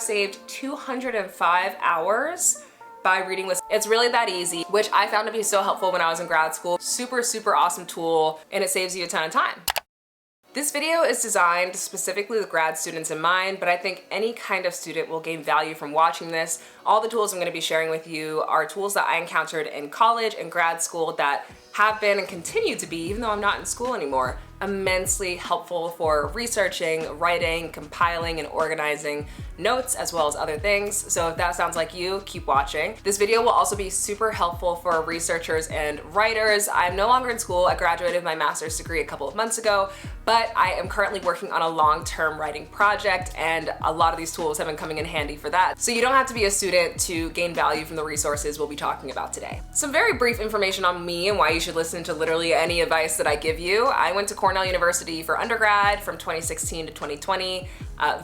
have saved 205 hours by reading this. It's really that easy, which I found to be so helpful when I was in grad school. Super, super awesome tool, and it saves you a ton of time. This video is designed specifically with grad students in mind, but I think any kind of student will gain value from watching this. All the tools I'm going to be sharing with you are tools that I encountered in college and grad school that have been and continue to be, even though I'm not in school anymore, immensely helpful for researching, writing, compiling, and organizing notes, as well as other things. So if that sounds like you, keep watching. This video will also be super helpful for researchers and writers. I'm no longer in school. I graduated with my master's degree a couple of months ago, but I am currently working on a long-term writing project, and a lot of these tools have been coming in handy for that. So you don't have to be a student to gain value from the resources we'll be talking about today. Some very brief information on me and why you should listen to literally any advice that I give you. I went to Cornell University for undergrad from 2016 to 2020.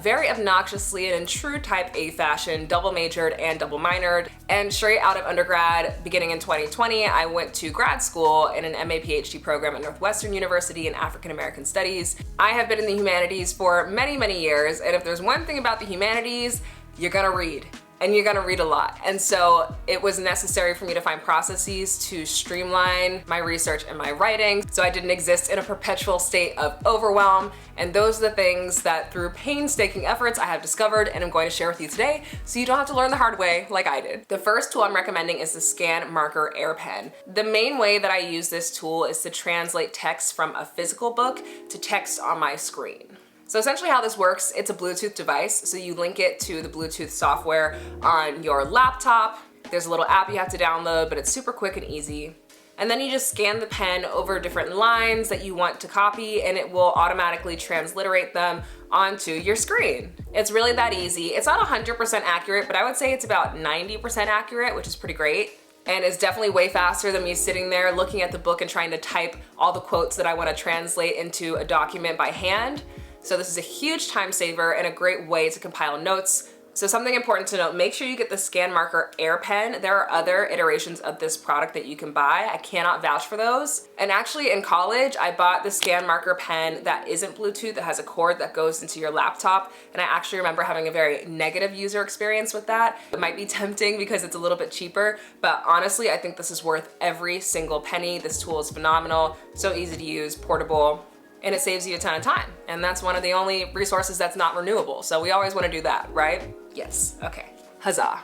Very obnoxiously and in true type A fashion, double majored and double minored. And straight out of undergrad, beginning in 2020, I went to grad school in an MA PhD program at Northwestern University in African American Studies. I have been in the humanities for many, many years, and if there's one thing about the humanities, you're gonna read. And you're gonna read a lot. And so it was necessary for me to find processes to streamline my research and my writing so I didn't exist in a perpetual state of overwhelm. And those are the things that through painstaking efforts I have discovered and I'm going to share with you today so you don't have to learn the hard way like I did. The first tool I'm recommending is the scanmarker Air Pen. The main way that I use this tool is to translate text from a physical book to text on my screen. So essentially how this works, it's a Bluetooth device, so you link it to the Bluetooth software on your laptop. There's a little app you have to download, but it's super quick and easy. And then you just scan the pen over different lines that you want to copy, and it will automatically transliterate them onto your screen. It's really that easy. It's not 100% accurate, but I would say it's about 90% accurate, which is pretty great. And it's definitely way faster than me sitting there looking at the book and trying to type all the quotes that I want to translate into a document by hand. So this is a huge time saver and a great way to compile notes. So something important to note, make sure you get the scanmarker Air Pen. There are other iterations of this product that you can buy. I cannot vouch for those. And actually in college, I bought the scanmarker pen that isn't Bluetooth, that has a cord that goes into your laptop. And I actually remember having a very negative user experience with that. It might be tempting because it's a little bit cheaper, but honestly, I think this is worth every single penny. This tool is phenomenal, so easy to use, portable, and it saves you a ton of time. And that's one of the only resources that's not renewable. So we always want to do that, right? Yes, okay, huzzah.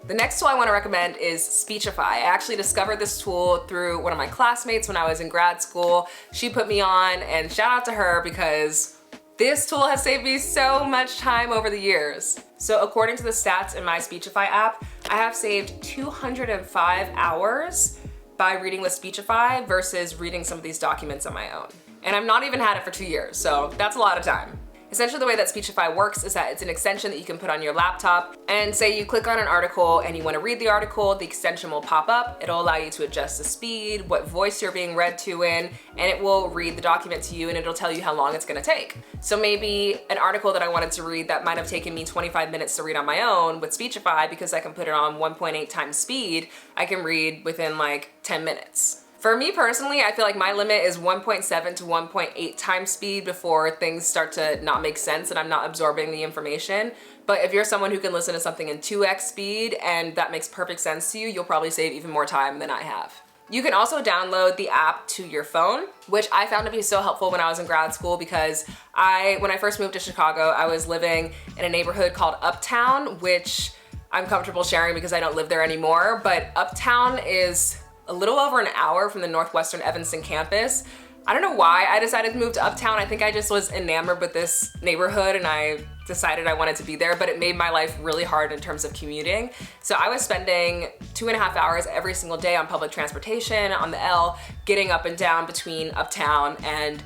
The next tool I want to recommend is Speechify. I actually discovered this tool through one of my classmates when I was in grad school. She put me on, and shout out to her because this tool has saved me so much time over the years. So according to the stats in my Speechify app, I have saved 205 hours by reading with Speechify versus reading some of these documents on my own. And I've not even had it for 2 years, so that's a lot of time. Essentially the way that Speechify works is that it's an extension that you can put on your laptop, and say you click on an article and you want to read the article, the extension will pop up. It'll allow you to adjust the speed, what voice you're being read to in, and it will read the document to you, and it'll tell you how long it's going to take. So maybe an article that I wanted to read that might have taken me 25 minutes to read on my own, with Speechify, because I can put it on 1.8 times speed, I can read within like 10 minutes. For me personally, I feel like my limit is 1.7 to 1.8 times speed before things start to not make sense and I'm not absorbing the information. But if you're someone who can listen to something in 2x speed and that makes perfect sense to you, you'll probably save even more time than I have. You can also download the app to your phone, which I found to be so helpful when I was in grad school because when I first moved to Chicago, I was living in a neighborhood called Uptown, which I'm comfortable sharing because I don't live there anymore. But Uptown is a little over an hour from the Northwestern Evanston campus. I don't know why I decided to move to Uptown. I think I just was enamored with this neighborhood and I decided I wanted to be there, but it made my life really hard in terms of commuting. So I was spending 2.5 hours every single day on public transportation, on the L, getting up and down between Uptown and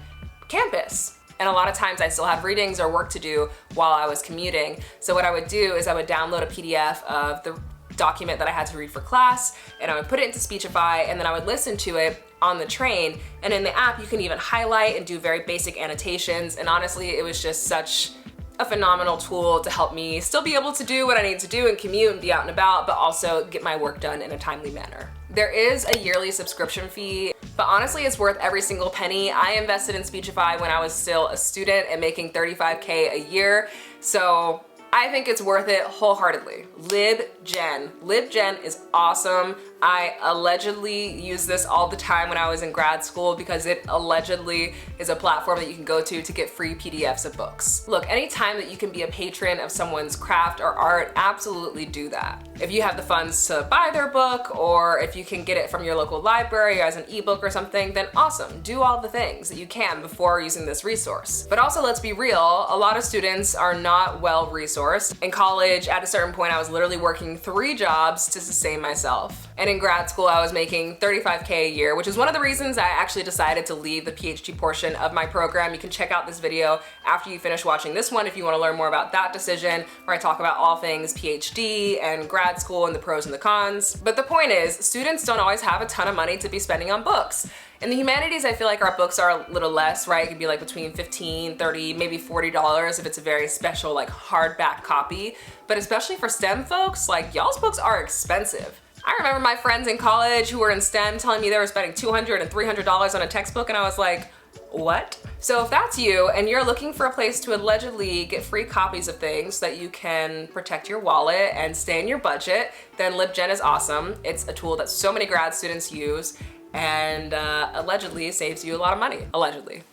campus. And a lot of times I still had readings or work to do while I was commuting. So what I would do is I would download a PDF of the document that I had to read for class, and I would put it into Speechify, and then I would listen to it on the train. And in the app, you can even highlight and do very basic annotations. And honestly, it was just such a phenomenal tool to help me still be able to do what I need to do and commute and be out and about, but also get my work done in a timely manner. There is a yearly subscription fee, but honestly, it's worth every single penny. I invested in Speechify when I was still a student and making $35K a year. So I think it's worth it wholeheartedly. LibGen. LibGen is awesome. I allegedly use this all the time when I was in grad school because it allegedly is a platform that you can go to get free PDFs of books. Look, anytime that you can be a patron of someone's craft or art, absolutely do that. If you have the funds to buy their book, or if you can get it from your local library or as an ebook or something, then awesome. Do all the things that you can before using this resource. But also, let's be real, a lot of students are not well resourced. In college, at a certain point, I was literally working 3 jobs to sustain myself. And in grad school, I was making $35K a year, which is one of the reasons I actually decided to leave the PhD portion of my program. You can check out this video after you finish watching this one if you want to learn more about that decision, where I talk about all things PhD and grad school and the pros and the cons. But the point is, students don't always have a ton of money to be spending on books. In the humanities, I feel like our books are a little less, right? It could be like between $15, $30, maybe $40 if it's a very special like hardback copy. But especially for STEM folks, like y'all's books are expensive. I remember my friends in college who were in STEM telling me they were spending $200 and $300 on a textbook, and I was like, what? So if that's you and you're looking for a place to allegedly get free copies of things so that you can protect your wallet and stay in your budget, then LibGen is awesome. It's a tool that so many grad students use and allegedly saves you a lot of money, allegedly.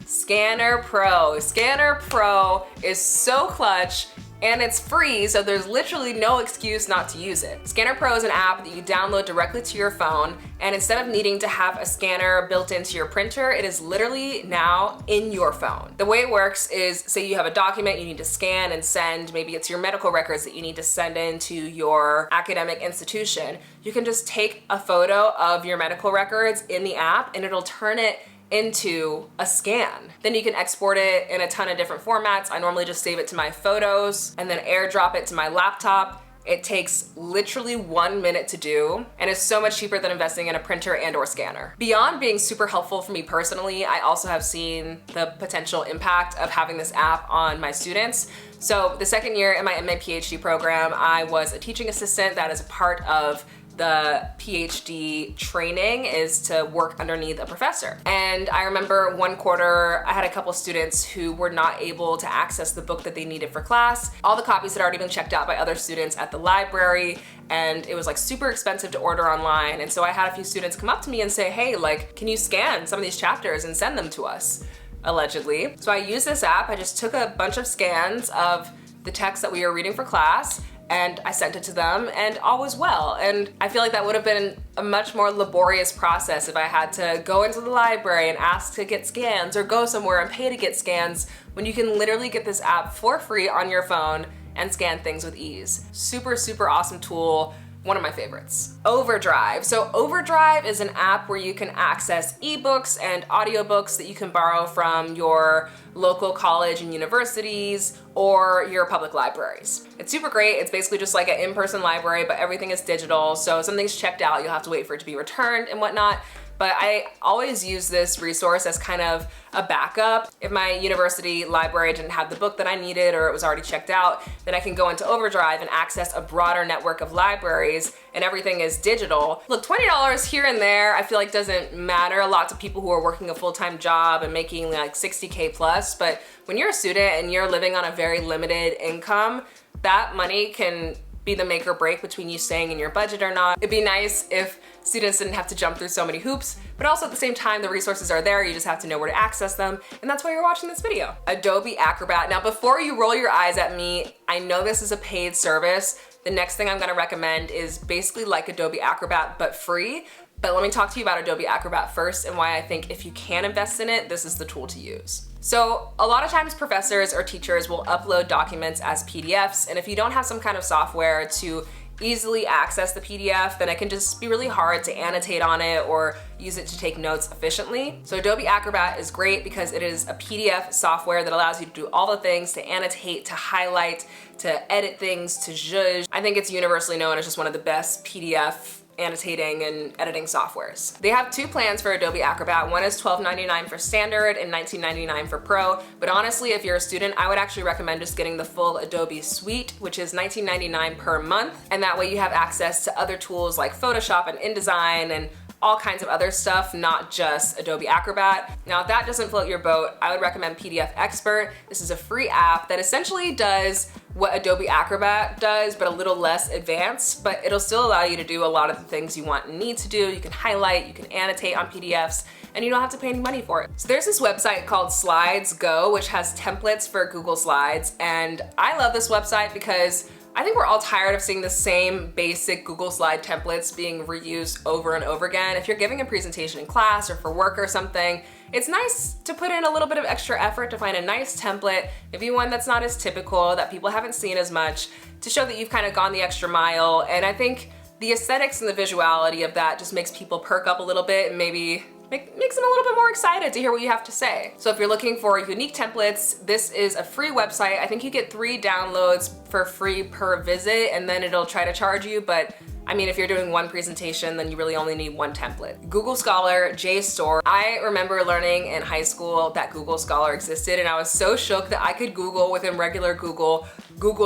Scanner Pro. Scanner Pro is so clutch, and it's free, so there's literally no excuse not to use it. Scanner Pro is an app that you download directly to your phone, and instead of needing to have a scanner built into your printer, it is literally now in your phone. The way it works is, say you have a document you need to scan and send, maybe it's your medical records that you need to send into your academic institution. You can just take a photo of your medical records in the app, and it'll turn it into a scan. Then you can export it in a ton of different formats. I normally just save it to my photos and then airdrop it to my laptop. It takes literally 1 minute to do, and it's so much cheaper than investing in a printer and or scanner. Beyond being super helpful for me personally, I also have seen the potential impact of having this app on my students. So the second year in my MA PhD program, I was a teaching assistant. That is a part of the PhD training, is to work underneath a professor. And I remember one quarter, I had a couple students who were not able to access the book that they needed for class. All the copies had already been checked out by other students at the library, and it was like super expensive to order online. And so I had a few students come up to me and say, hey, like, can you scan some of these chapters and send them to us? Allegedly. So I used this app. I just took a bunch of scans of the text that we were reading for class, and I sent it to them, and all was well. And I feel like that would have been a much more laborious process if I had to go into the library and ask to get scans or go somewhere and pay to get scans, when you can literally get this app for free on your phone and scan things with ease. Super, super awesome tool. One of my favorites. Overdrive. So Overdrive is an app where you can access ebooks and audiobooks that you can borrow from your local college and universities or your public libraries. It's super great. It's basically just like an in-person library, but everything is digital. So if something's checked out, you'll have to wait for it to be returned and whatnot. But I always use this resource as kind of a backup. If my university library didn't have the book that I needed or it was already checked out, then I can go into Overdrive and access a broader network of libraries, and everything is digital. Look, $20 here and there I feel like doesn't matter a lot to people who are working a full-time job and making like 60K plus, but when you're a student and you're living on a very limited income, that money can be the make or break between you staying in your budget or not. It'd be nice if students didn't have to jump through so many hoops, but also at the same time, the resources are there, you just have to know where to access them, and that's why you're watching this video. Adobe Acrobat. Now, before you roll your eyes at me, I know this is a paid service. The next thing I'm gonna recommend is basically like Adobe Acrobat, but free. But let me talk to you about Adobe Acrobat first and why I think if you can invest in it, this is the tool to use. So a lot of times professors or teachers will upload documents as PDFs, and if you don't have some kind of software to easily access the PDF, then it can just be really hard to annotate on it or use it to take notes efficiently. So Adobe Acrobat is great because it is a PDF software that allows you to do all the things, to annotate, to highlight, to edit things, to zhuzh. I think it's universally known as just one of the best PDF annotating and editing softwares. They have 2 plans for Adobe Acrobat. One is $12.99 for standard and $19.99 for pro. But honestly, if you're a student, I would actually recommend just getting the full Adobe suite, which is $19.99 per month. And that way you have access to other tools like Photoshop and InDesign and all kinds of other stuff, not just Adobe Acrobat. Now, if that doesn't float your boat, I would recommend PDF Expert. This is a free app that essentially does what Adobe Acrobat does, but a little less advanced, but it'll still allow you to do a lot of the things you want and need to do. You can highlight, you can annotate on PDFs, and you don't have to pay any money for it. So there's this website called slidesgo, which has templates for Google Slides, and I love this website because I think we're all tired of seeing the same basic Google Slide templates being reused over and over again. If you're giving a presentation in class or for work or something, it's nice to put in a little bit of extra effort to find a nice template, maybe one that's not as typical, that people haven't seen as much, to show that you've kind of gone the extra mile. And I think the aesthetics and the visuality of that just makes people perk up a little bit and maybe makes them a little bit more excited to hear what you have to say. So if you're looking for unique templates, this is a free website. I think you get 3 downloads for free per visit, and then it'll try to charge you, but I mean, if you're doing one presentation, then you really only need one template. Google Scholar, JSTOR. I remember learning in high school that Google Scholar existed, and I was so shook that I could Google within regular Google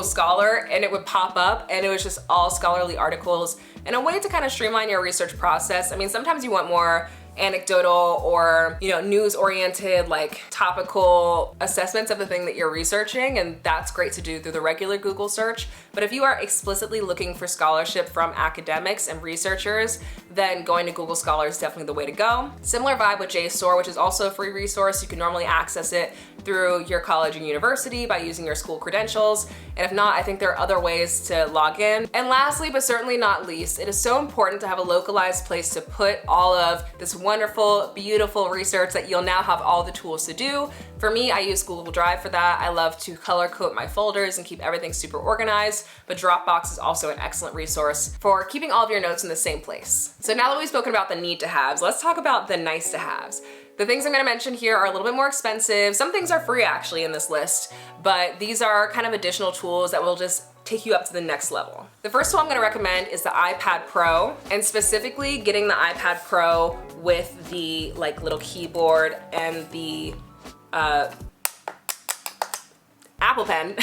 Scholar, and it would pop up, and it was just all scholarly articles and a way to kind of streamline your research process. I mean, sometimes you want more anecdotal or, you know, news-oriented, like topical assessments of the thing that you're researching, and that's great to do through the regular Google search. But if you are explicitly looking for scholarship from academics and researchers, then going to Google Scholar is definitely the way to go. Similar vibe with JSTOR, which is also a free resource. You can normally access it through your college and university by using your school credentials. And if not, I think there are other ways to log in. And lastly, but certainly not least, it is so important to have a localized place to put all of this wonderful, beautiful research that you'll now have all the tools to do. For me, I use Google Drive for that. I love to color code my folders and keep everything super organized, but Dropbox is also an excellent resource for keeping all of your notes in the same place. So now that we've spoken about the need to haves, let's talk about the nice to haves. The things I'm gonna mention here are a little bit more expensive. Some things are free actually in this list, but these are kind of additional tools that will just take you up to the next level. The first tool I'm gonna recommend is the iPad Pro, and specifically getting the iPad Pro with the little keyboard and the Apple Pen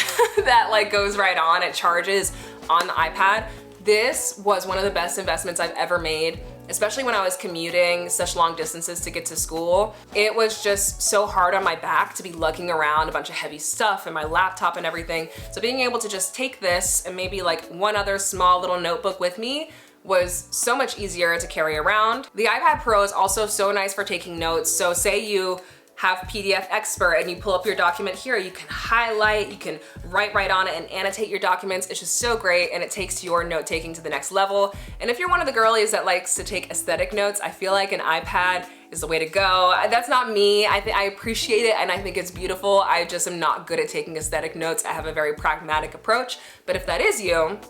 that goes right on. It charges on the iPad. This was one of the best investments I've ever made, especially when I was commuting such long distances to get to school. It was just so hard on my back to be lugging around a bunch of heavy stuff and my laptop and everything. So being able to just take this and maybe one other small little notebook with me was so much easier to carry around. The iPad Pro is also so nice for taking notes. So say you have PDF Expert and you pull up your document here, you can highlight, you can write right on it and annotate your documents. It's just so great, and it takes your note taking to the next level. And if you're one of the girlies that likes to take aesthetic notes, I feel like an iPad is the way to go. That's not me. I appreciate it and I think it's beautiful. I just am not good at taking aesthetic notes. I have a very pragmatic approach, but if that is you,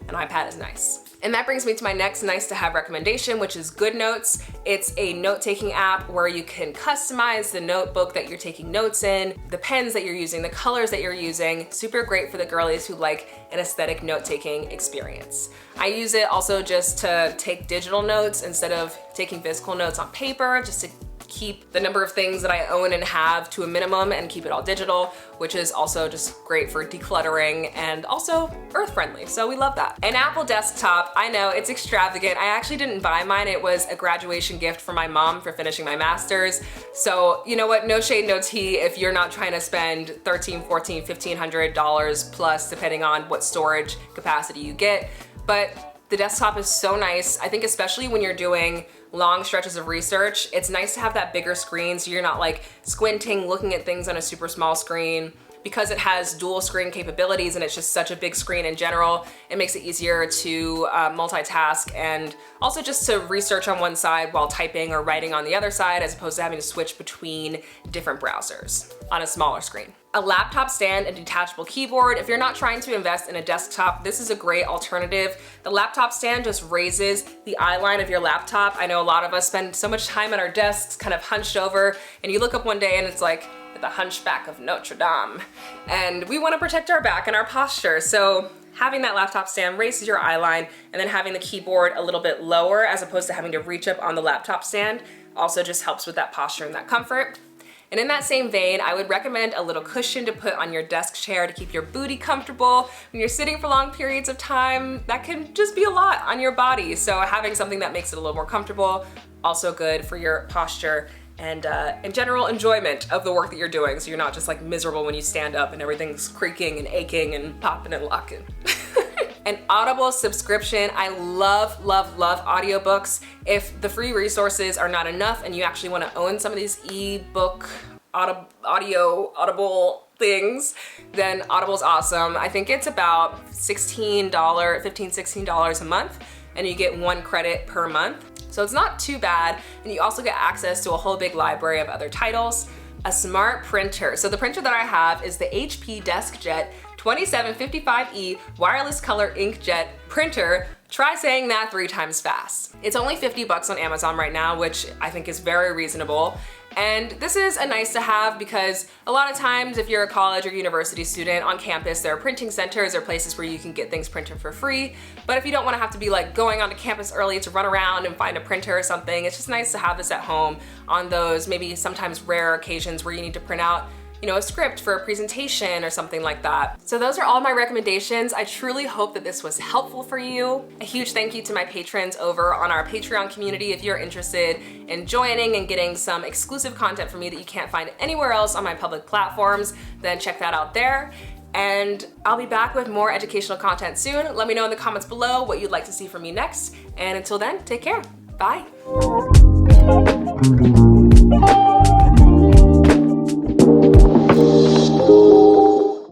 an iPad is nice. And that brings me to my next nice to have recommendation, which is GoodNotes. It's a note-taking app where you can customize the notebook that you're taking notes in, the pens that you're using, the colors that you're using. Super great for the girlies who like an aesthetic note-taking experience. I use it also just to take digital notes instead of taking physical notes on paper, just to keep the number of things that I own and have to a minimum and keep it all digital, which is also just great for decluttering and also earth friendly. So we love that. An Apple desktop, I know it's extravagant. I actually didn't buy mine. It was a graduation gift from my mom for finishing my master's. So you know what, no shade, no tea if you're not trying to spend $1,300, $1,400, $1,500 plus depending on what storage capacity you get. But the desktop is so nice. I think especially when you're doing long stretches of research, it's nice to have that bigger screen so you're not squinting, looking at things on a super small screen. Because it has dual screen capabilities and it's just such a big screen in general, it makes it easier to multitask and also just to research on one side while typing or writing on the other side, as opposed to having to switch between different browsers on a smaller screen. A laptop stand and detachable keyboard. If you're not trying to invest in a desktop, this is a great alternative. The laptop stand just raises the eye line of your laptop. I know a lot of us spend so much time at our desks kind of hunched over, and you look up one day and it's like the Hunchback of Notre Dame. And we want to protect our back and our posture. So having that laptop stand raises your eye line, and then having the keyboard a little bit lower as opposed to having to reach up on the laptop stand also just helps with that posture and that comfort. And in that same vein, I would recommend a little cushion to put on your desk chair to keep your booty comfortable. When you're sitting for long periods of time, that can just be a lot on your body. So having something that makes it a little more comfortable, also good for your posture and in general enjoyment of the work that you're doing. So you're not just like miserable when you stand up and everything's creaking and aching and popping and locking. An Audible subscription. I love, love, love audiobooks. If the free resources are not enough and you actually want to own some of these ebook, audible things, then Audible's awesome. I think it's about $15, $16 a month, and you get 1 credit per month. So it's not too bad, and you also get access to a whole big library of other titles. A smart printer. So the printer that I have is the HP DeskJet 2755E wireless color inkjet printer. Try saying that 3 times fast. It's only 50 bucks on Amazon right now, which I think is very reasonable. And this is a nice to have because a lot of times if you're a college or university student on campus, there are printing centers or places where you can get things printed for free. But if you don't want to have to be like going onto campus early to run around and find a printer or something, it's just nice to have this at home on those maybe sometimes rare occasions where you need to print out, you know, a script for a presentation or something like that. So those are all my recommendations. I truly hope that this was helpful for you. A huge thank you to my patrons over on our Patreon community. If you're interested in joining and getting some exclusive content from me that you can't find anywhere else on my public platforms, then check that out there. And I'll be back with more educational content soon. Let me know in the comments below what you'd like to see from me next. And until then, take care. Bye.